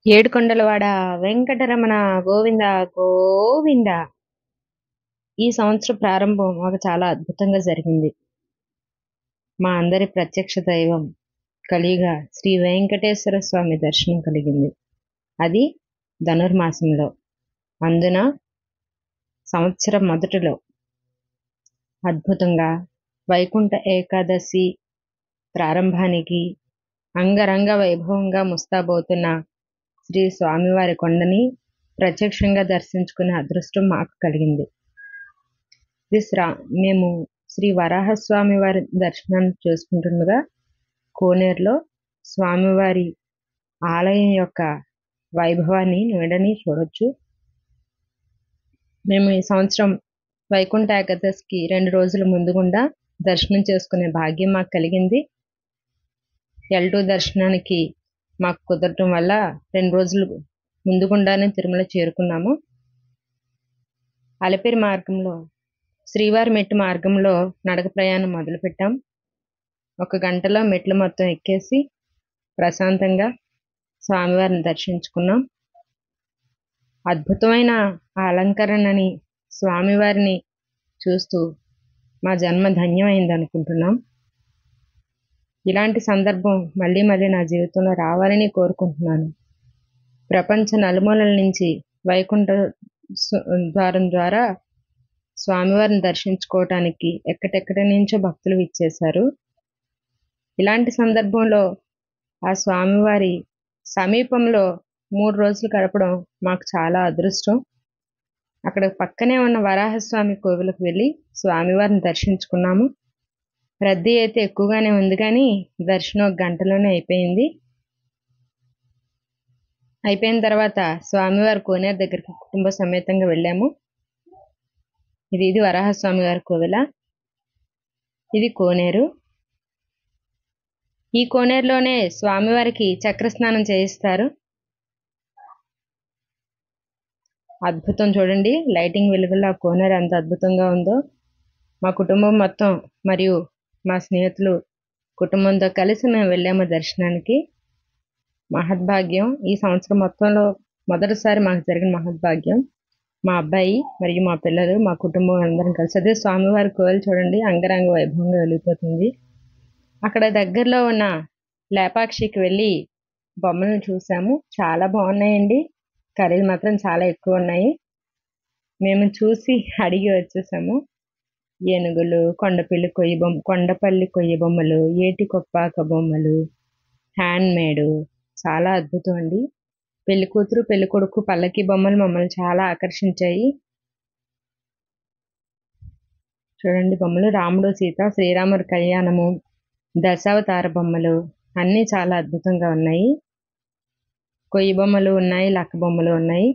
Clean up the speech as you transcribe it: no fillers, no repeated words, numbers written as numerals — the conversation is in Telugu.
ఏడుకొండలవాడ వెంకటరమణ గోవింద గోవింద. ఈ సంవత్సర ప్రారంభం మాకు చాలా అద్భుతంగా జరిగింది. మా అందరి ప్రత్యక్ష దైవం కలియుగ శ్రీ వెంకటేశ్వర స్వామి దర్శనం కలిగింది. అది ధనుర్మాసంలో, అందున సంవత్సరం మొదటిలో అద్భుతంగా వైకుంఠ ఏకాదశి ప్రారంభానికి అంగరంగ వైభవంగా ముస్తాబోతున్న శ్రీ స్వామివారి కొండని ప్రత్యక్షంగా దర్శించుకునే అదృష్టం మాకు కలిగింది. మేము శ్రీ వరాహస్వామి వారి దర్శనాన్ని చేసుకుంటుండగా కోనేరులో స్వామివారి ఆలయం యొక్క వైభవాన్ని నీడని చూడొచ్చు. మేము ఈ సంవత్సరం వైకుంఠ ఏకాదశికి 2 రోజుల ముందుగుండా దర్శనం చేసుకునే భాగ్యం మాకు కలిగింది. L2 దర్శనానికి మాకు కుదరటం వల్ల 2 రోజులు ముందుగుండానే తిరుమల చేరుకున్నాము. అలిపిరి మార్గంలో శ్రీవారి మెట్టు మార్గంలో నడక ప్రయాణం మొదలుపెట్టాం. 1 గంటలో మెట్లు మొత్తం ఎక్కేసి ప్రశాంతంగా స్వామివారిని దర్శించుకున్నాం. అద్భుతమైన అలంకరణని స్వామివారిని చూస్తూ మా జన్మ ధన్యమైంది అనుకుంటున్నాం. ఇలాంటి సందర్భం మళ్ళీ మళ్ళీ నా జీవితంలో రావాలని కోరుకుంటున్నాను. ప్రపంచ నలుమూలల నుంచి వైకుంఠ ద్వారం ద్వారా స్వామివారిని దర్శించుకోవటానికి ఎక్కడెక్కడి నుంచో భక్తులు విచ్చేశారు. ఇలాంటి సందర్భంలో ఆ స్వామివారి సమీపంలో 3 రోజులు గడపడం మాకు చాలా అదృష్టం. అక్కడ పక్కనే ఉన్న వరాహస్వామి కోవిలకు వెళ్ళి స్వామివారిని దర్శించుకున్నాము. రద్దీ అయితే ఎక్కువగానే ఉంది, కానీ దర్శనం 1 గంటలోనే అయిపోయింది. అయిపోయిన తర్వాత స్వామివారి కోనేరు దగ్గరికి కుటుంబ సమేతంగా వెళ్ళాము. ఇది వరాహస్వామి గారి కోవెల. ఇది కోనేరు. ఈ కోనేరులోనే స్వామివారికి చక్రస్నానం చేయిస్తారు. అద్భుతం చూడండి, లైటింగ్ వెలుగులో ఆ కోనేరు ఎంత అద్భుతంగా ఉందో. మా కుటుంబం మొత్తం మరియు మా స్నేహితులు కుటుంబంతో కలిసి మేము వెళ్ళాము దర్శనానికి. మహద్భాగ్యం. ఈ సంవత్సరం మొత్తంలో మొదటిసారి మాకు జరిగిన మహద్భాగ్యం. మా అబ్బాయి మరియు మా పిల్లలు, మా కుటుంబం అందరం కలిసి అదే స్వామివారి కోవెల చూడండి, అంగరంగ వైభవంగా వెలిగిపోతుంది. అక్కడ దగ్గరలో ఉన్న లేపాక్షికి వెళ్ళి బొమ్మలను చూసాము. చాలా బాగున్నాయండి. ఖరీదు మాత్రం చాలా ఎక్కువ ఉన్నాయి. మేము చూసి అడిగి వచ్చేసాము. ఏనుగులు, కొండపల్లి కొయ్య బొమ్మలు, ఏటి కొప్పాక బొమ్మలు, హ్యాండ్ మేడ్, చాలా అద్భుతం అండి. పెళ్లి కూతురు పెళ్లి కొడుకు పల్లకి బొమ్మలు మమ్మల్ని చాలా ఆకర్షించాయి. చూడండి బొమ్మలు, రాముడు సీత, శ్రీరాముడి కళ్యాణము, దశావతార బొమ్మలు అన్నీ చాలా అద్భుతంగా ఉన్నాయి. కొయ్య బొమ్మలు ఉన్నాయి, లక్క బొమ్మలు ఉన్నాయి.